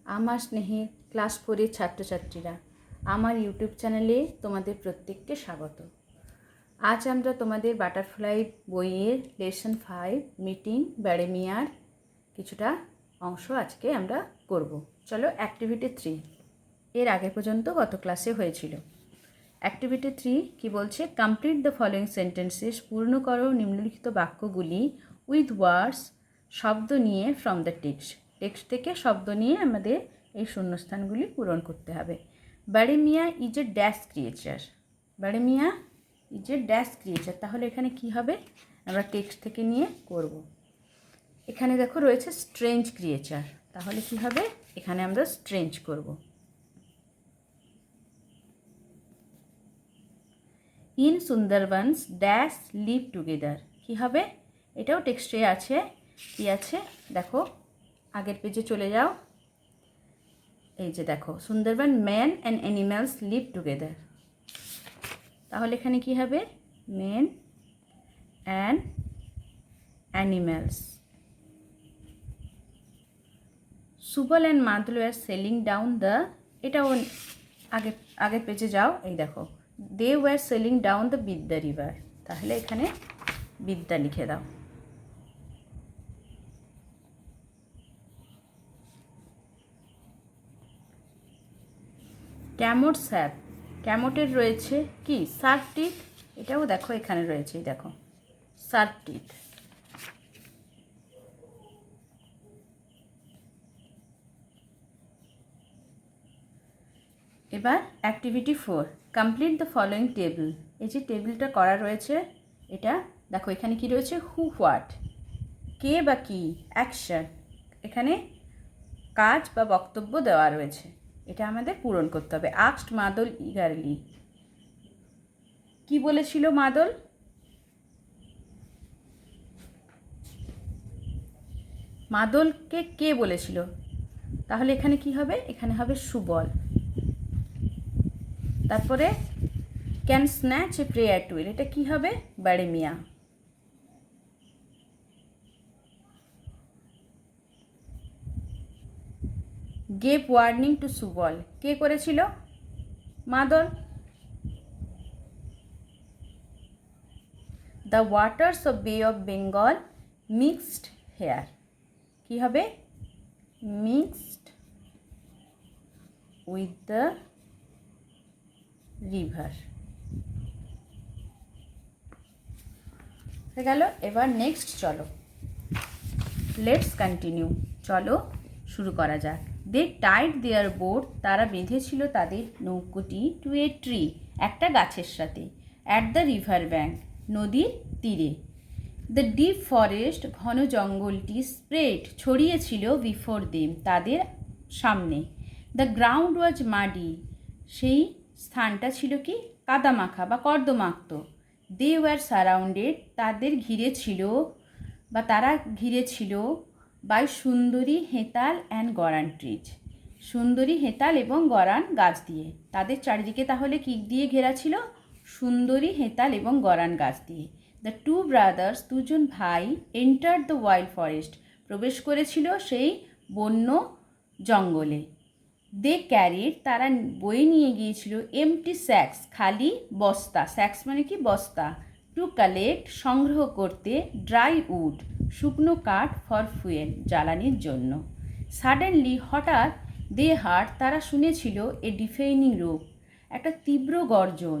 আমার স্নেহে ক্লাস 4-এর ছাত্রছাত্রীরা, আমার ইউটিউব চ্যানেলে তোমাদের প্রত্যেককে স্বাগত। আজ আমরা তোমাদের বাটারফ্লাই বইয়ের লেসন 5 মিটিং ব্যারেমিয়ার কিছুটা অংশ আজকে আমরা করব। চলো অ্যাক্টিভিটি 3 এর আগে পর্যন্ত গত ক্লাসে হয়েছিল। অ্যাক্টিভিটি 3 কি বলছে? কমপ্লিট দ্য ফলোয়িং সেন্টেন্সেস, পূর্ণ করো নিম্নলিখিত বাক্যগুলি উইথ ওয়ার্ডস, শব্দ নিয়ে, ফ্রম দ্য টেক্সট থেকে শব্দ নিয়ে আমাদের এই শূন্যস্থানগুলি পূরণ করতে হবে। ব্যারেমিয়া ইজ এ ড্যাশ ক্রিয়েচার। ব্যারেমিয়া ইজ এ ড্যাশ ক্রিয়েচার, তাহলে এখানে কি হবে? আমরা টেক্সট থেকে নিয়ে করব। এখানে দেখো রয়েছে স্ট্রেঞ্জ ক্রিয়েচার, তাহলে কি হবে? এখানে আমরা স্ট্রেঞ্জ করব। In Sundarbans dash live together, কী হবে? এটাও টেক্সটে আছে। কি আছে দেখো, আগের পেজে চলে যাও। এই যে দেখো, Sundarban man and animals live together, তাহলে এখানে কি হবে? Man and animals. Subal and মাদল আর সেলিং ডাউন দ্য, এটাও আগের পেজে যাও। এই দেখো, they were sailing down the Bidya river, তাহলে এখানে বিদ্যা লিখে দাও। ক্যামট স্যাপ, ক্যামটের রয়েছে কি? শার্প টিথ, এটাও দেখো এখানে রয়েছে, দেখো শার্প টিথ। এবার activity 4, complete the following table. এই যে টেবিলটা করা রয়েছে, এটা দেখো এখানে কি রয়েছে? হু, হোয়াট, কে বা কি, অ্যাকশন, এখানে কাজ বা বক্তব্য দেওয়া রয়েছে, এটা আমাদের পূরণ করতে হবে। আস্কড মাদল ইগারলি, কি বলেছিল মাদল? মাদলকে কে বলেছিল? তাহলে এখানে কি হবে? এখানে হবে সুবল। তারপরে ক্যান স্ন্যাচ এ প্রেয়ার টুয়েল, এটা কি হবে? ব্যারেমিয়া। গেভ ওয়ার্নিং টু সুবল, কে করেছিল? মাদল। দ্য ওয়াটার্স অফ বে অফ বেঙ্গল মিক্সড হেয়ার, কি হবে? Mixed with the river. হয়ে গেল। এবার নেক্সট চলো, লেটস কন্টিনিউ, চলো শুরু করা যাক। দে টাইড দেয়ার বোট, তারা বেঁধেছিল তাদের নৌকোটি, টু এ ট্রি, একটা গাছের সাথে, অ্যাট দ্য রিভার ব্যাঙ্ক, নদীর তীরে। দ্য ডিপ ফরেস্ট, ঘন জঙ্গলটি, স্প্রেড, ছড়িয়েছিল, বিফোর দেম, তাদের সামনে। দ্য গ্রাউন্ড ওয়াজ মাডি, সেই স্থানটা ছিল কি? কাদামাখা বা কর্দমাক্ত। দে ওয়ার সারাউন্ডেড, তাদের ঘিরে ছিল বা তারা ঘিরে ছিল, বাই সুন্দরী হেতাল অ্যান্ড গরান ট্রিজ, সুন্দরী হেতাল এবং গরান গাছ দিয়ে। তাদের চারিদিকে তাহলে কি দিয়ে ঘেরা ছিল? সুন্দরী হেতাল এবং গরান গাছ দিয়ে। দ্য টু ব্রাদার্স, দুজন ভাই, এন্টার দ্য ওয়াইল্ড ফরেস্ট, প্রবেশ করেছিল সেই বন্য জঙ্গলে। দে ক্যারিড, তারা বয়ে নিয়ে গিয়েছিল, এমটি স্যাক্স, খালি বস্তা, স্যাক্স মানে কি? বস্তা। টু কালেক্ট, সংগ্রহ করতে, ড্রাই উড, শুকনো কাঠ, ফর ফুয়েল, জ্বালানির জন্য। সাডেনলি, হঠাৎ, দে হার্ট, তারা শুনেছিল, এ ডিফেইনিং রোর, একটা তীব্র গর্জন।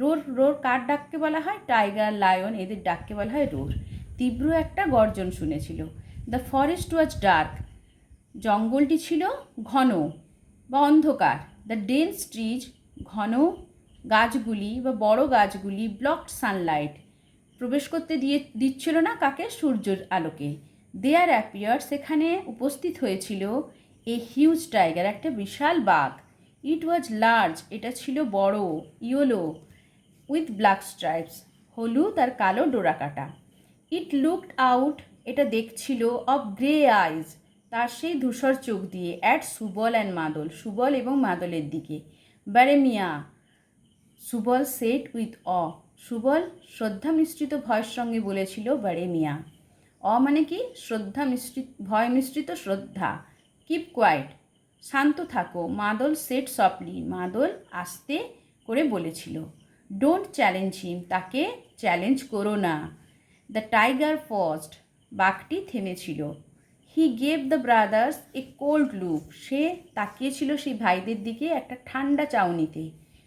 রোর, রোর কার ডাককে বলা হয়? টাইগার, লায়ন, এদের ডাককে বলা হয় রোর। তীব্র একটা গর্জন শুনেছিল। দ্য ফরেস্ট ওয়াজ ডার্ক, জঙ্গলটি ছিল ঘন বা অন্ধকার। দ্য ডেন্স ট্রিজ, ঘন গাছগুলি বা বড় গাছগুলি, ব্লকড সানলাইট, প্রবেশ করতে দিচ্ছিল না কাকে? সূর্যের আলোকে। দেয়ার অ্যাপিয়ার, সেখানে উপস্থিত হয়েছিল, এ হিউজ টাইগার, একটা বিশাল বাঘ। ইট ওয়াজ লার্জ, এটা ছিল বড়, ইয়েলো, উইথ ব্ল্যাক স্ট্রাইপস, হলুদ আর কালো ডোরাকাটা। ইট লুকড আউট, এটা দেখছিল, অফ গ্রে আইজ, তার সেই ধূসর চোখ দিয়ে, অ্যাট সুবল অ্যান্ড মাদল, সুবল এবং মাদলের দিকে। ব্যারেমিয়া, সুবল সেট উইথ অ, সুবল শ্রদ্ধা মিশ্রিত ভয়ের সঙ্গে বলেছিল, ব্যারেমিয়া। অ মানে কি? শ্রদ্ধা মিশ্রিত, ভয় মিশ্রিত শ্রদ্ধা। কিপ কোয়াইট, শান্ত থাকো, মাদল সেড সফটলি, মাদল আস্তে করে বলেছিল। ডোন্ট চ্যালেঞ্জ হিম, তাকে চ্যালেঞ্জ করো না। দ্য টাইগার পজড, বাঘটি থেমেছিল। He gave the brothers a cold look, সে তাকিয়েছিল সেই ভাইদের দিকে একটা ঠান্ডা চাউনিতে।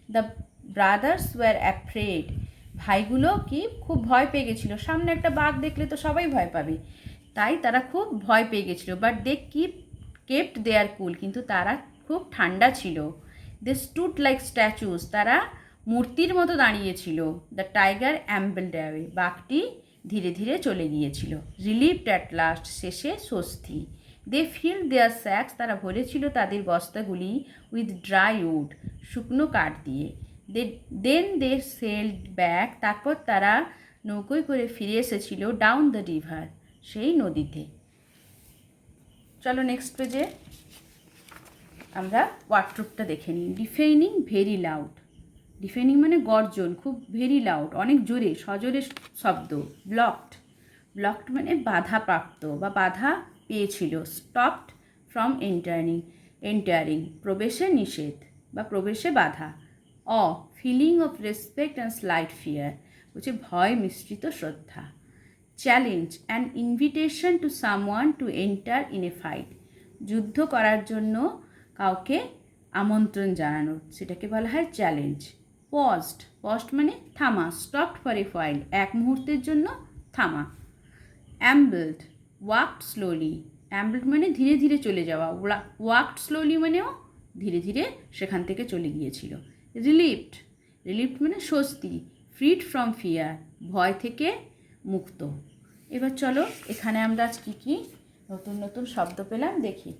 দ্য ব্রাদার্স ওয়ার অ্যাফ্রেড, ভাইগুলো কি খুব ভয় পেয়ে গেছিলো, সামনে একটা বাঘ দেখলে তো সবাই ভয় পাবে, তাই তারা খুব ভয় পেয়ে গেছিলো। বাট দে কেপ্ট দেয়ার কুল, কিন্তু তারা খুব ঠান্ডা ছিল। দে স্টুড লাইক স্ট্যাচুস, তারা মূর্তির মতো দাঁড়িয়েছিল। দ্য টাইগার অ্যাম্বলড অ্যাওয়ে, বাঘটি ধীরে ধীরে চলে গিয়েছিল। রিলিভড অ্যাট লাস্ট, শেষে স্বস্তি। দে ফিল্ড দেয়ার স্যাক্স, তারা ভরেছিল তাদের বস্তাগুলি উইথ ড্রাই উড, শুকনো কাঠ দিয়ে। দে সেলড ব্যাক, তারপর তারা নৌকোয় করে ফিরে এসেছিল ডাউন দ্য রিভার, সেই নদীতে। চলো নেক্সট পেজে আমরা ওয়ার্ডরোবটা দেখে নিই। ডিফাইনিং ভেরি লাউড, ডিফাইনিং মানে গর্জন, খুব ভেরি লাউড, অনেক জোরে সজোরে শব্দ। ব্লকড, ব্লকড মানে বাধাপ্রাপ্ত বা বাধা পেয়েছিল। স্টপড ফ্রম এন্টারিং, প্রবেশে নিষেধ বা প্রবেশে বাধা। Uh, feeling of respect and slight fear, বলছে ভয় মিশ্রিত শ্রদ্ধা। Challenge, an invitation to someone to enter in a fight, যুদ্ধ করার জন্য কাউকে আমন্ত্রণ জানানো, সেটাকে বলা হয় চ্যালেঞ্জ। পজড, পজড মানে থামা। স্টপড ফর এ হোয়াইল, এক মুহূর্তের জন্য থামা। অ্যাম্বলড, ওয়াকড স্লোলি, অ্যাম্বলড মানে ধীরে ধীরে চলে যাওয়া, ওয়াকড স্লোলি মানেও ধীরে ধীরে সেখান থেকে চলে গিয়েছিল। রিলিভড, রিলিভড মানে স্বস্তি। ফ্রিড ফ্রম ফিয়ার, ভয় থেকে মুক্ত। এবার চলো এখানে আমরা আজ কী কী নতুন নতুন শব্দ পেলাম দেখি।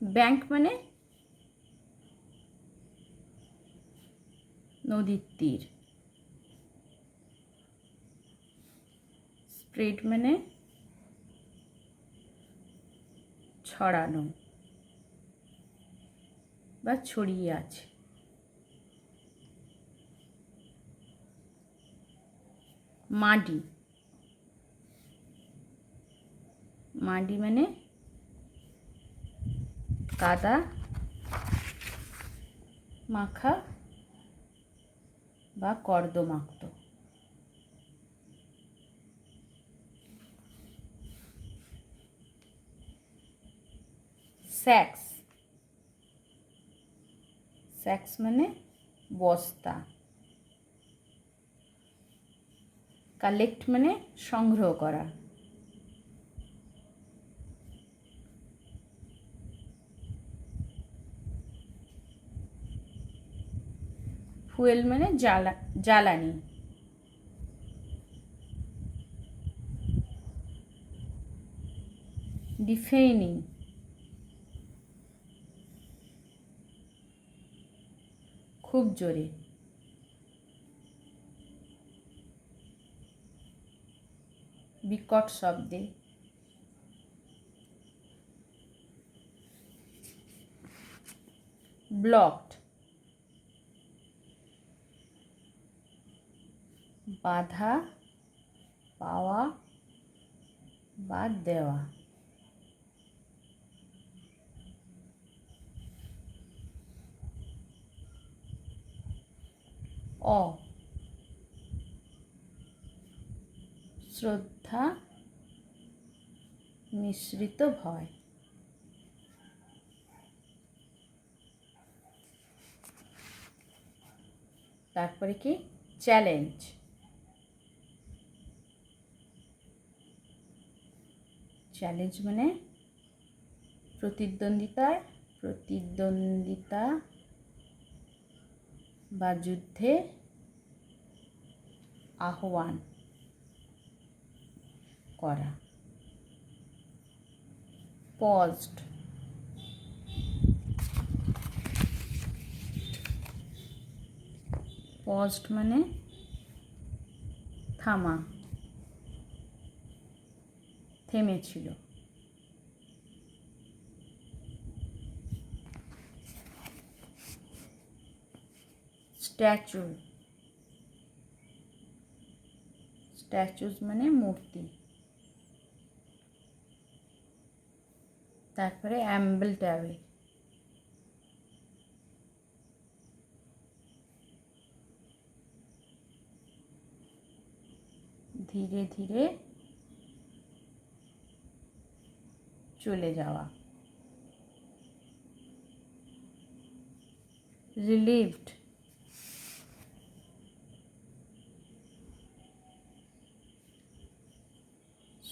ব্যাংক মানে নদীর তীর। স্প্রেড মানে ছড়ানো বা ছড়িয়ে আছে। মাডি, মাডি মানে কাদা মাখা বা কর্দমাক্ত। স্যাক্স, স্যাক্স মানে বস্তা। কালেক্ট মানে সংগ্রহ করা। ফুয়েল মানে জ্বালানি। ডিফেইনিং, খুব জোরে। বিকট শব্দে। ব্লকড, বাধা পাওয়া বা দেওয়া। অ, শ্রদ্ধা মিশ্রিত ভয়। তারপরে কি চ্যালেঞ্জ, চ্যালেঞ্জ মানে প্রতিদ্বন্দ্বিতা বা যুদ্ধে আহ্বান করা। পজড, পজড মানে থামা, থেমেছিল। স্ট্যাচু, স্ট্যাচুজ মানে মূর্তি। তারপরে অ্যাম্বলড অ্যাওয়ে, ধীরে ধীরে চলে যাওয়া। রিলিভড,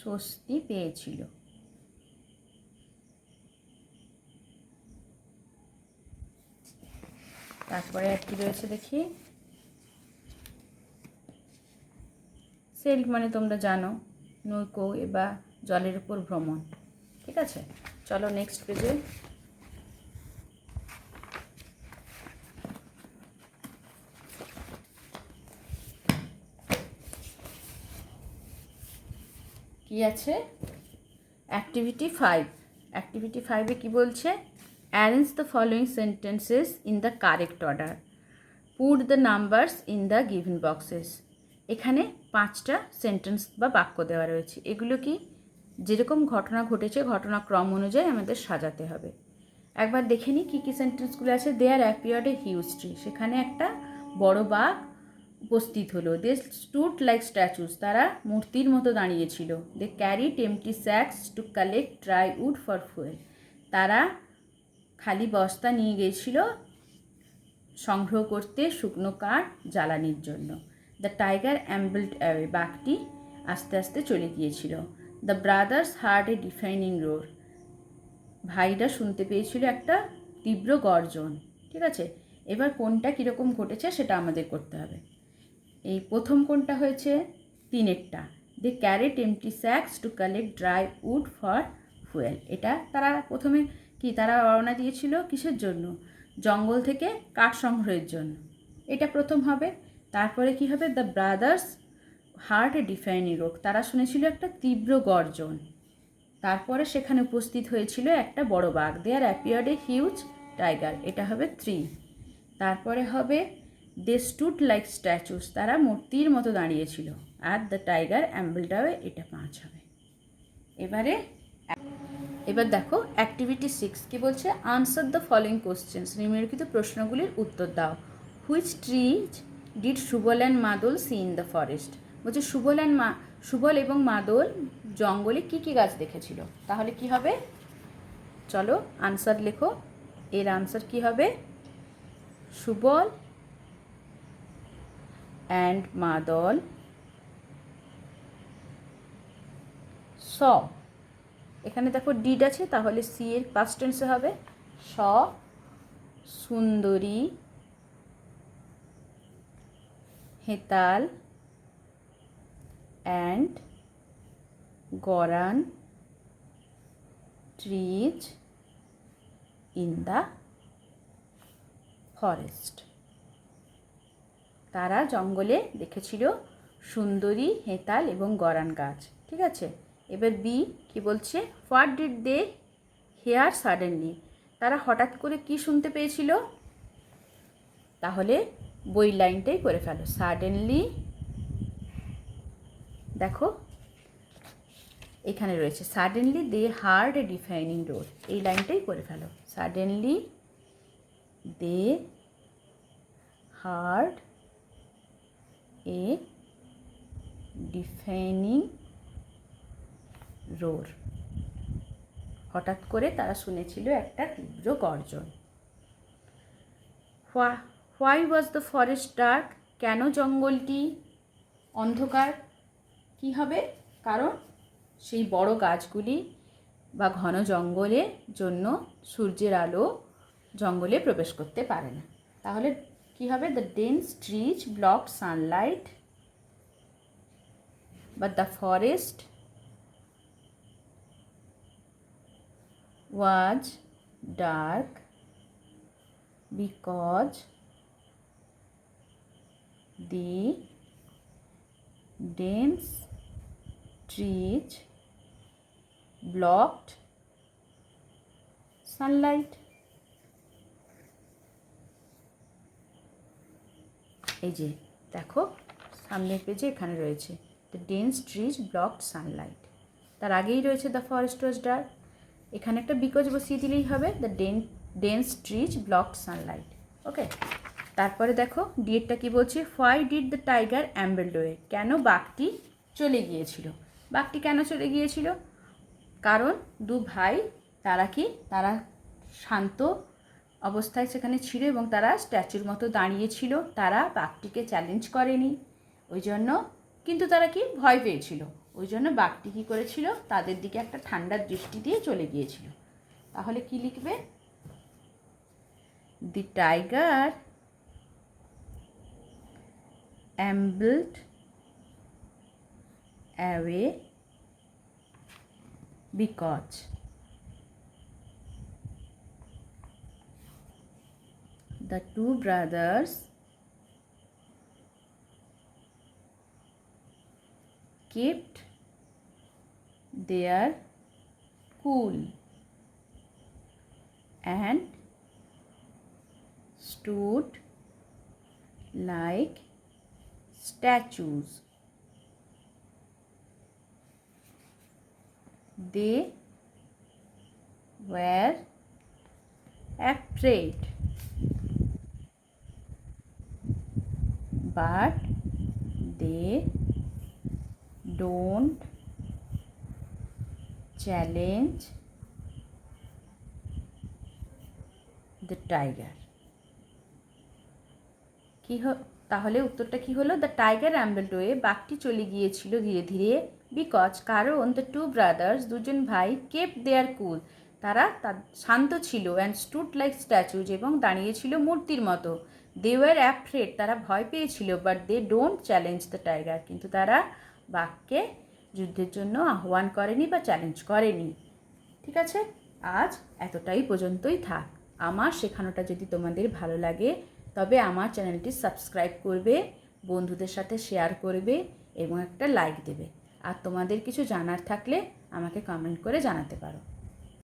স্বস্তি পেয়েছিল। তারপরে আর কি রয়েছে দেখি। সেল মানে তোমরা জানো, নৌকো বা জলের উপর ভ্রমণ। ঠিক আছে, চলো নেক্সট পেজে। কি আছে? অ্যাক্টিভিটি 5। অ্যাক্টিভিটি 5-এ কী বলছে? Arrange the following sentences in the correct order, put the numbers in the given boxes. এখানে 5টা সেন্টেন্স বা বাক্য দেওয়া রয়েছে। এগুলো কি যেরকম ঘটনা ঘটেছে ঘটনাক্রম অনুযায়ী আমাদের সাজাতে হবে। একবার দেখে নিই কী কী সেন্টেন্সগুলো আছে। দেয়ার অ্যাপিয়ার্ড এ হিউজ ট্রি, সেখানে একটা বড় বাঘ উপস্থিত হলো। দে স্টুড লাইক স্ট্যাচুস, তারা মূর্তির মতো দাঁড়িয়েছিল। They carried empty sacks to collect dry wood for fuel, তারা খালি বস্তা নিয়ে গিয়েছিল সংগ্রহ করতে শুকনো কাঠ জ্বালানির জন্য। দ্য টাইগার অ্যাম্বলড অ্যাওয়ে, বাঘটি আস্তে আস্তে চলে গিয়েছিল। The brothers heard a defining roar, ভাইরা শুনতে পেয়েছিল একটা তীব্র গর্জন। ঠিক আছে, এবার কোনটা কীরকম ঘটেছে সেটা আমাদের করতে হবে। এই প্রথম কোনটা হয়েছে? 3-এরটা। They carried empty sacks to collect dry wood for fuel, এটা তারা প্রথমে কি তারা রওনা দিয়েছিল কিসের জন্য? জঙ্গল থেকে কাঠ সংগ্রহের জন্য, এটা প্রথম হবে। তারপরে কি হবে? The brothers heard a defining roar, তারা শুনেছিল একটা তীব্র গর্জন। তারপরে সেখানে উপস্থিত হয়েছিল একটা বড় বাঘ। দেয়ার অ্যাপিয়ার্ড এ হিউজ টাইগার, এটা হবে 3। তারপরে হবে দে স্টুড লাইক স্ট্যাচুস, তারা মূর্তির মতো দাঁড়িয়েছিল। আর দ্য টাইগার অ্যাম্বলড অ্যাওয়ে, এটা 5 হবে। এবার দেখো অ্যাক্টিভিটি 6 কি বলছে? আনসার দ্য ফলোয়িং কোশ্চেন্স, নিম্নলিখিত প্রশ্নগুলির উত্তর দাও। Which trees did Subal and মাদল সি ইন দ্য ফরেস্ট, বলছে সুবল এবং মাদল জঙ্গলে কি কি গাছ দেখেছিল। তাহলে কি হবে? চলো আনসার লেখো। এর আনসার কি হবে? সুবল অ্যান্ড মাদল স, এখানে দেখো ডিড আছে, তাহলে সি এর পাস্ট টেন্সে হবে saw sundari hetal and goran trees in the forest, তারা জঙ্গলে দেখেছিল সুন্দরী হেতাল এবং গরান গাছ। ঠিক আছে, এবার বি কি বলছে? What did they hear suddenly, তারা হঠাৎ করে কি শুনতে পেয়েছিল? তাহলে বই লাইনটাই করে ফেলো। সাডেনলি, দেখো এখানে রয়েছে suddenly they heard a defining roar, এই লাইনটাই করে ফেলো। Suddenly they heard a defining roar, হঠাৎ করে তারা শুনেছিল একটা তীব্র গর্জন। Why was the forest dark, কেন জঙ্গলটি অন্ধকার? কি হবে? কারণ সেই বড় গাছগুলি বা ঘন জঙ্গলের জন্য সূর্যের আলো জঙ্গলে প্রবেশ করতে পারে না। তাহলে কি হবে? The dense trees block sunlight, but the forest was dark because the dense trees blocked sunlight. এই যে দেখো সামনের পেজে এখানে রয়েছে the dense trees blocked sunlight, তার আগেই রয়েছে দ্য ফরেস্ট ওয়াজ ডার্ক, এখানে একটা বিকজ বসিয়ে দিলেই হবে the dense trees blocked sunlight. Okay, তারপরে দেখো ডিএডটা কি বলছে, why did the tiger ambled away, কেন বাঘটি চলে গিয়েছিল। বাঘটি কেন চলে গিয়েছিল? কারণ দু ভাই তারা শান্ত অবস্থায় সেখানে ছিল এবং তারা স্ট্যাচুর মতো দাঁড়িয়েছিল, তারা বাঘটিকে চ্যালেঞ্জ করেনি ওই জন্য, কিন্তু তারা কি ভয় পেয়েছিল, ওই জন্য বাঘটি কী করেছিল, তাদের দিকে একটা ঠান্ডা দৃষ্টি দিয়ে চলে গিয়েছিল। তাহলে কি লিখবে, the tiger ambled away because the two brothers kept their cool and stood like statues. They were afraid, but they don't challenge the tiger. তাহলে উত্তরটা কি হলো, দ্য টাইগার অ্যাম্বলড ওয়ে, বাঘটি চলে গিয়েছিল ধীরে ধীরে, বিকজ কারণ দ্য টু ব্রাদার্স, দুজন ভাই, কেপ দেয়ার কুল, তারা শান্ত ছিল, অ্যান্ড স্টুড লাইক স্ট্যাচুজ, এবং দাঁড়িয়েছিল মূর্তির মতো, দে ওয়ার অ্যাফ্রেড, তারা ভয় পেয়েছিল, but they don't challenge the tiger, কিন্তু তারা বাঘকে যুদ্ধের জন্য আহ্বান করেনি বা চ্যালেঞ্জ করেনি। ঠিক আছে, আজ এতটাই পর্যন্তই থাক। আমার শেখানোটা যদি তোমাদের ভালো লাগে তবে আমার চ্যানেলটি সাবস্ক্রাইব করবে, বন্ধুদের সাথে শেয়ার করবে এবং একটা লাইক দেবে। আর তোমাদের কিছু জানার থাকলে আমাকে কমেন্ট করে জানাতে পারো।